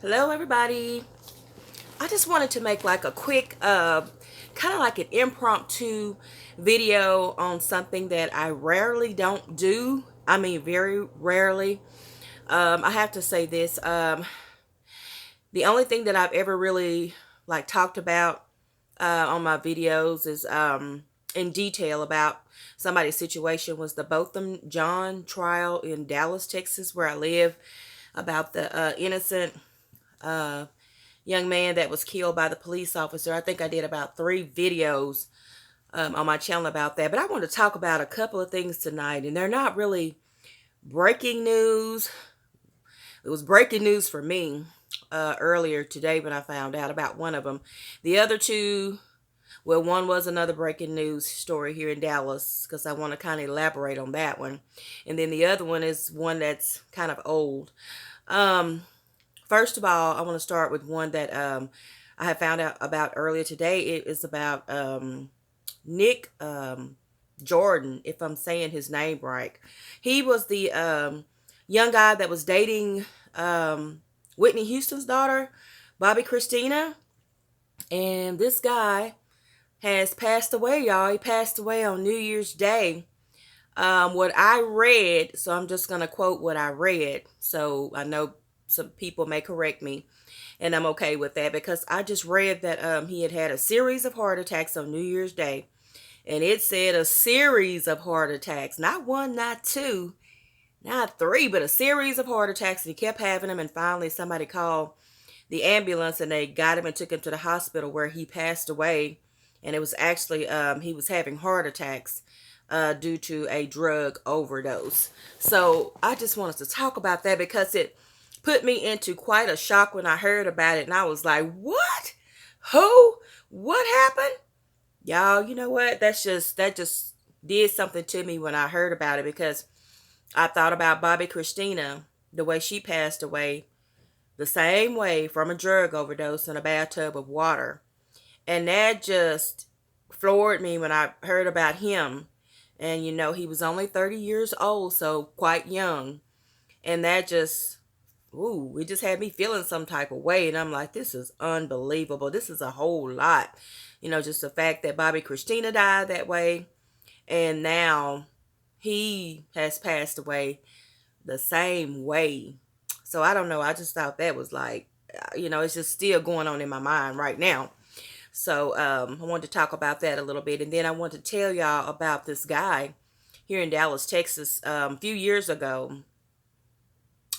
Hello, everybody. I just wanted to make like a quick, kind of like an impromptu video on something that I rarely don't do. I mean, very rarely. I have to say this. The only thing that I've ever really like talked about on my videos is in detail about somebody's situation was the Botham Jean trial in Dallas, Texas, where I live, about the innocent uh, young man that was killed by the police officer. I think I did about 3 videos on my channel about that. But I want to talk about a couple of things tonight, and they're not really breaking news. It was breaking news for me earlier today when I found out about one of them. The other two, well, one was another breaking news story here in Dallas because I want to kind of elaborate on that one. And then the other one is one that's kind of old. Um, First of all, I want to start with one that I have found out about earlier today. It is about Nick Jordan, if I'm saying his name right. He was the young guy that was dating Whitney Houston's daughter, Bobby Christina. And this guy has passed away, y'all. He passed away on New Year's Day. What I read, so I'm just going to quote what I read. So I know some people may correct me, and I'm okay with that because I just read that he had a series of heart attacks on New Year's Day. And it said a series of heart attacks, not one, not two, not three, but a series of heart attacks. And he kept having them. And finally, somebody called the ambulance and they got him and took him to the hospital where he passed away. And it was actually, he was having heart attacks due to a drug overdose. So I just wanted to talk about that because it put me into quite a shock when I heard about it. And I was like, what? Who? What happened? Y'all, you know what? That just did something to me when I heard about it because I thought about Bobby Christina, the way she passed away, the same way from a drug overdose in a bathtub of water. And that just floored me when I heard about him. And he was only 30 years old, so quite young. And that just, ooh, it just had me feeling some type of way. And I'm like, this is unbelievable. This is a whole lot. Just the fact that Bobby Christina died that way. And now he has passed away the same way. So I don't know. I just thought that was like, it's just still going on in my mind right now. So I wanted to talk about that a little bit. And then I want to tell y'all about this guy here in Dallas, Texas, a few years ago.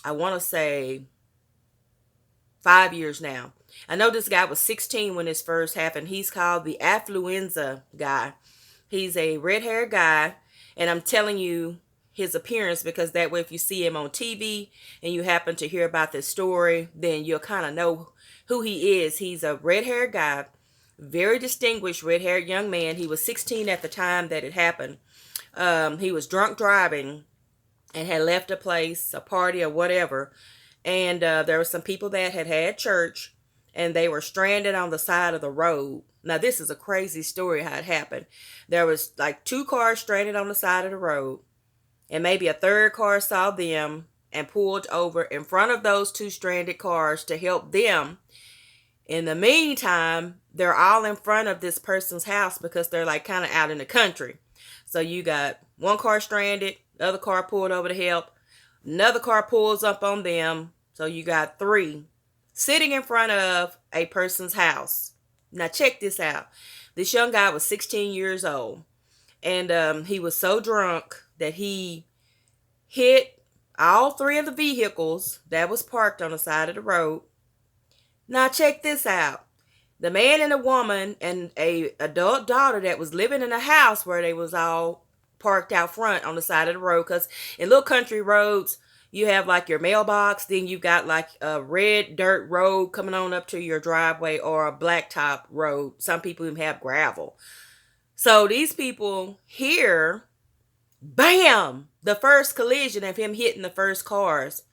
I want to say 5 years now. I know this guy was 16 when this first happened. He's called the Affluenza guy. He's a red-haired guy, and I'm telling you his appearance because that way if you see him on TV and you happen to hear about this story, then you'll kind of know who he is. He's a red-haired guy, very distinguished red-haired young man. He was 16 at the time that it happened. He was drunk driving and had left a place, a party or whatever, and there were some people that had church, and they were stranded on the side of the road. Now, this is a crazy story how it happened. There was like 2 cars stranded on the side of the road, and maybe a third car saw them and pulled over in front of those 2 stranded cars to help them. In the meantime, they're all in front of this person's house because they're like kind of out in the country. So you got 1 car stranded, the other car pulled over to help, another car pulls up on them. So you got 3 sitting in front of a person's house. Now check this out. This young guy was 16 years old. And he was so drunk that he hit all 3 of the vehicles that was parked on the side of the road. Now check this out. The man and a woman and a adult daughter that was living in a house where they was all parked out front on the side of the road. Because in little country roads, you have like your mailbox, then you got like a red dirt road coming on up to your driveway or a blacktop road. Some people even have gravel. So these people here, bam, the first collision of him hitting the first cars.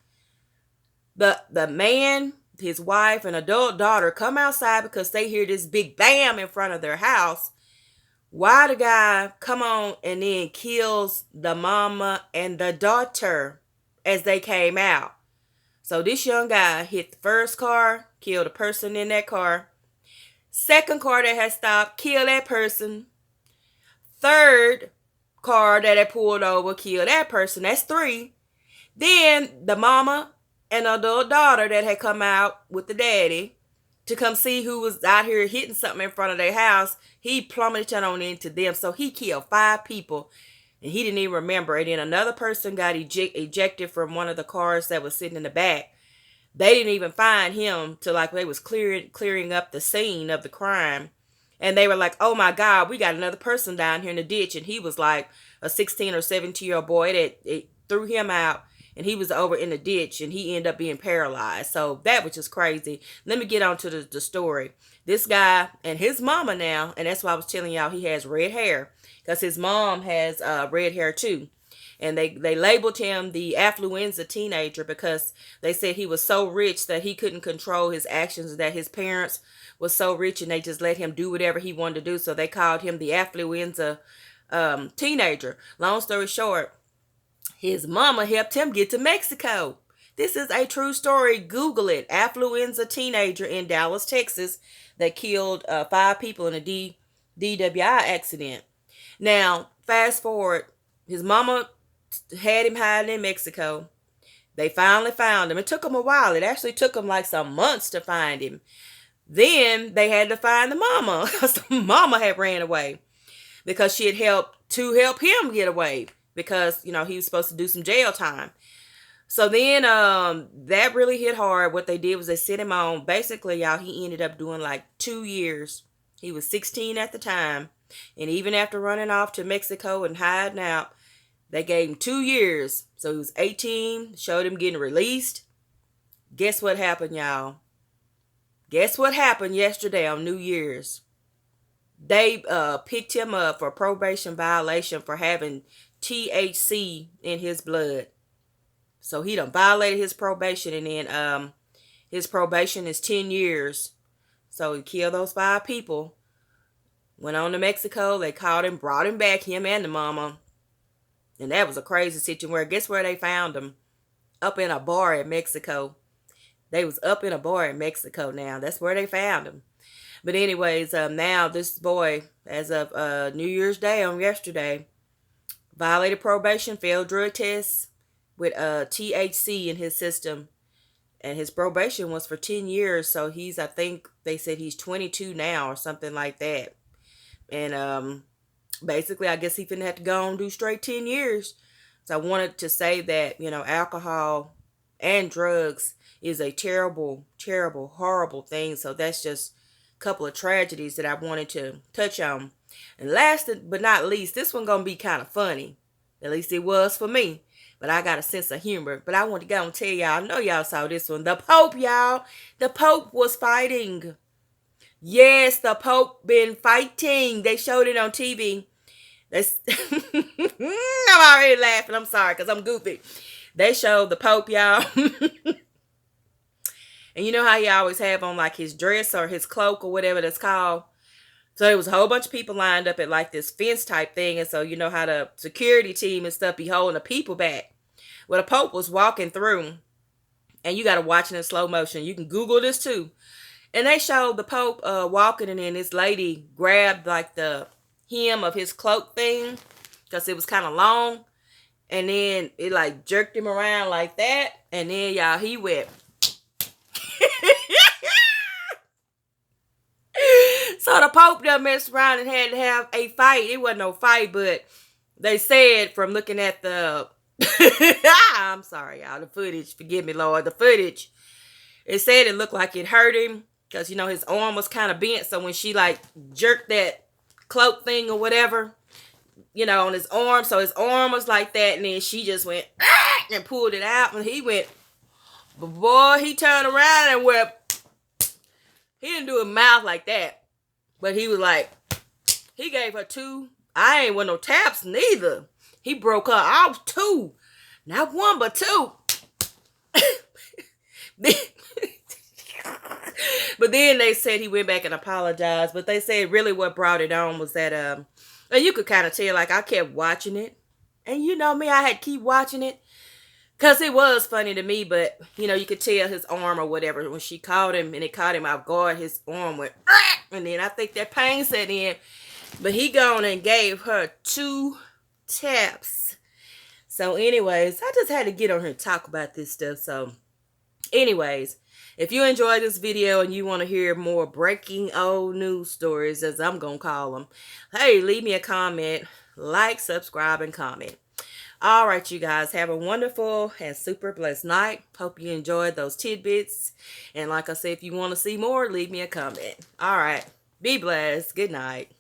The man, his wife, and adult daughter come outside because they hear this big bam in front of their house. Why the guy come on and then kills the mama and the daughter as they came out? So this young guy hit the first car, killed a person in that car. Second car that had stopped, killed that person. Third car that had pulled over, killed that person. That's three. Then the mama and the adult daughter that had come out with the daddy to come see who was out here hitting something in front of their house, he plummeted on into them. So he killed 5 people and he didn't even remember. And then another person got ejected from one of the cars that was sitting in the back. They didn't even find him till like they was clearing up the scene of the crime. And they were like, oh my God, we got another person down here in the ditch. And he was like a 16 or 17-year-old boy that it threw him out. And he was over in the ditch and he ended up being paralyzed. So that was just crazy. Let me get on to the story. This guy and his mama now, and that's why I was telling y'all he has red hair. Because his mom has red hair too. And they labeled him the affluenza teenager because they said he was so rich that he couldn't control his actions, that his parents was so rich and they just let him do whatever he wanted to do. So they called him the affluenza teenager. Long story short, his mama helped him get to Mexico. This is a true story. Google it. Affluenza teenager in Dallas, Texas that killed 5 people in a DWI accident. Now, fast forward, his mama had him hiding in Mexico. They finally found him. It took them a while. It actually took them like some months to find him. Then they had to find the mama because the mama had ran away because she had helped him get away because, you know, he was supposed to do some jail time. So then that really hit hard. What they did was they sent him on. Basically, y'all, he ended up doing like 2 years. He was 16 at the time. And even after running off to Mexico and hiding out, they gave him 2 years. So he was 18, showed him getting released. Guess what happened, y'all? Guess what happened yesterday on New Year's? They picked him up for probation violation for having THC in his blood. So he done violated his probation, and then his probation is 10 years. So he killed those 5 people. Went on to Mexico. They called him, brought him back, him and the mama. And that was a crazy situation. Guess where they found him? Up in a bar in Mexico. They was up in a bar in Mexico now. That's where they found him. But anyways, now this boy, as of New Year's Day on yesterday, violated probation, failed drug tests with THC in his system. And his probation was for 10 years. So he's, I think they said he's 22 now or something like that. And basically, I guess he finna have to go and do straight 10 years. So I wanted to say that, you know, alcohol and drugs is a terrible, terrible, horrible thing. So that's just a couple of tragedies that I wanted to touch on. And last but not least, this one gonna be kind of funny. At least it was for me. But I got a sense of humor. But I want to go and tell y'all, I know y'all saw this one. The Pope, y'all. The Pope was fighting. Yes, the Pope been fighting. They showed it on TV. I'm already laughing. I'm sorry because I'm goofy. They showed the Pope, y'all. And you know how he always have on like his dress or his cloak or whatever that's called. So there was a whole bunch of people lined up at like this fence type thing. And so you know how the security team and stuff be holding the people back. Well, the Pope was walking through. And you got to watch it in slow motion. You can Google this too. And they showed the Pope walking, and then this lady grabbed like the hem of his cloak thing because it was kind of long. And then it like jerked him around like that. And then y'all, he went. So the Pope done messed around and had to have a fight. It wasn't no fight, but they said from looking at the I'm sorry, y'all, the footage, forgive me, Lord, the footage, it said it looked like it hurt him because, you know, his arm was kind of bent. So when she like jerked that cloak thing or whatever, you know, on his arm, so his arm was like that, and then she just went and pulled it out, and he went, but boy, he turned around and went, he didn't do a mouth like that. But he was like, he gave her 2. I ain't with no taps neither. He broke her off 2. Not 1, but 2. But then they said he went back and apologized. But they said really what brought it on was that, and you could kind of tell, like, I kept watching it. And you know me, I had to keep watching it. Cause it was funny to me, but you know, you could tell his arm or whatever when she caught him and it caught him off guard, his arm went "Ah!" And then I think that pain set in. But he gone and gave her 2 taps. So, anyways, I just had to get on here and talk about this stuff. So, anyways, if you enjoyed this video and you want to hear more breaking old news stories, as I'm going to call them, hey, leave me a comment, like, subscribe, and comment. All right, you guys, have a wonderful and super blessed night. Hope you enjoyed those tidbits. And like I said, if you want to see more, leave me a comment. All right, be blessed. Good night.